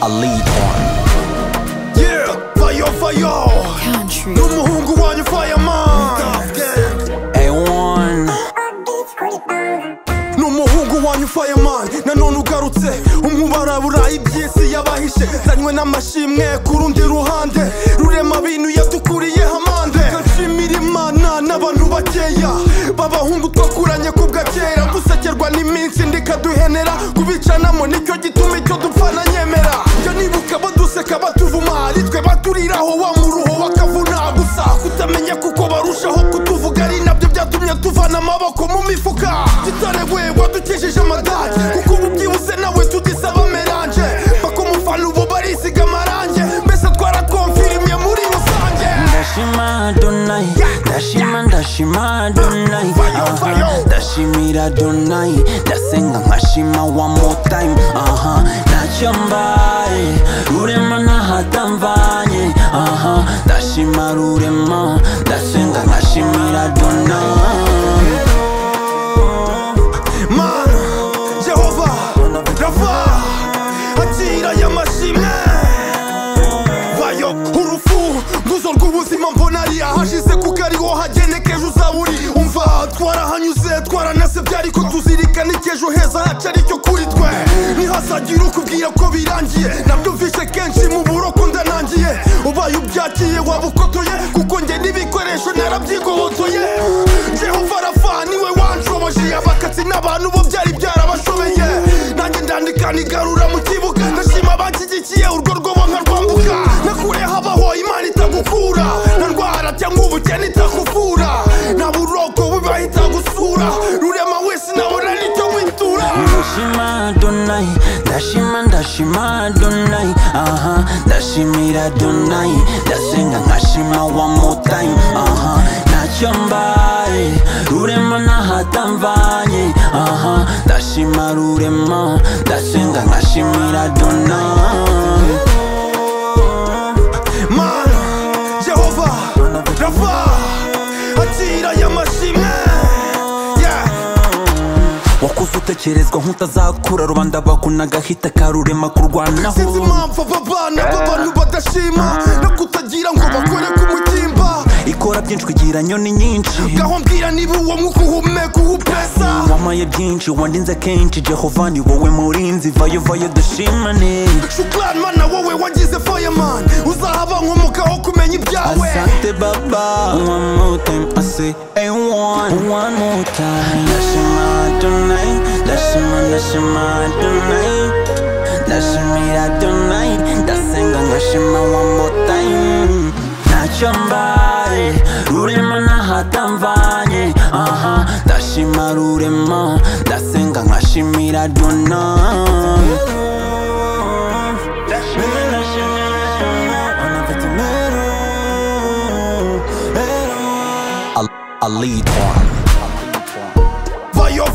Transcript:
I lead on. Yeah, fire Country n'umuhungu wanyu Fireman A1 n'umuhungu wanyu Fireman nanone ugarutse umubara burayi by'isi yabahishe zanywe n'amashimwe ku rundi ruhande rurema bintu yadukuriye hamande kanshimira Imana n'abantu bakeya b'abahungu twakuranye kubwa kera dusekerwa n'iminsi ndikaduhenera kubicanamo nicyo gituma icyo dupfana nyemera njya nibuka baduseka batuvuma ari twe baturiraho wa muruho bakavuna gusa kutamenya kuko barushaho kutuvuga ari nabyo byatumye tuvana amaboko mu mifuka gitare we wadukijije amadage kuko ubu byibuse nawe tudisaba melange bakumufana ubu barisiga amarange mbese twarakonfirimye muri rusange ndashima Adonai ndashima Adonai ndashimira Adonai ndasenga nkashima one more time ntacyo mbaye rurema ntahatamvanye ndashima rurema ndasenga nkashimira Adonai Mana Jehova Rava Akira y'amashimwe Vayo urufu nguzo rw'ubuzima mbona ari ahashize kuko ariho hagenekeje uzaburi umva twarahanyuze twaranasebye ariko tuzirikana icyejo heza haca aricyo kuri twe ntihazagira ukubwira ko birangiye nabyumvise kenshi mu buroko ndanangiye ubaye ubyakiye waba ukotoye kuko njye n'ibikoresho narabyigobotoye Jehova Rafa niwe wanshoboje abakatsi n'abantu bo byari byarabashobeye nanjye ndandika nigarura mu kibuga ndashima abanshyigikiye urwo rwobo nkarwambuka nakure habaho Imana itagukura nta ndwara cyangwa ubukene itakuvura nta buroko bubahita gusura rurema wese nabona nicyo witura ndashima Adonai ndashima Adonai ndashimira Adonai ndasenga nkashima one more time ntacyo mbaye rurema ntahatamvanye ndashima rurema ndasenga nkashimira Adonai Mana Jehova Rava Akira y'amashimwe wakuze utekerezwa nk'utazakura rubanda bakunaga hita karurema kurwanaho sinzi impamvu aba bana b'abantu badashima no kutagira ngo bakore ku mutimba ikora byinshi kugira nyoni nyinshi gaho mbwira niba uwo mwuka uhumeka uhupesa wamaye byinshi wandinze kenshi Jehova ni wowe murinzi vayo dushimane Shukran mana wowe wagize Fireman uzahaba nkomokaho kumenya ibyawe asante baba one more time I say A1 one more time ndashima Adonai ndashima Adonai ndashimira Adonai ndasenga nkashima one more time ntacyo mbaye rurema ntahatamvanye ndashima rurema ndasenga nkashimira Adonai I lead on. Fire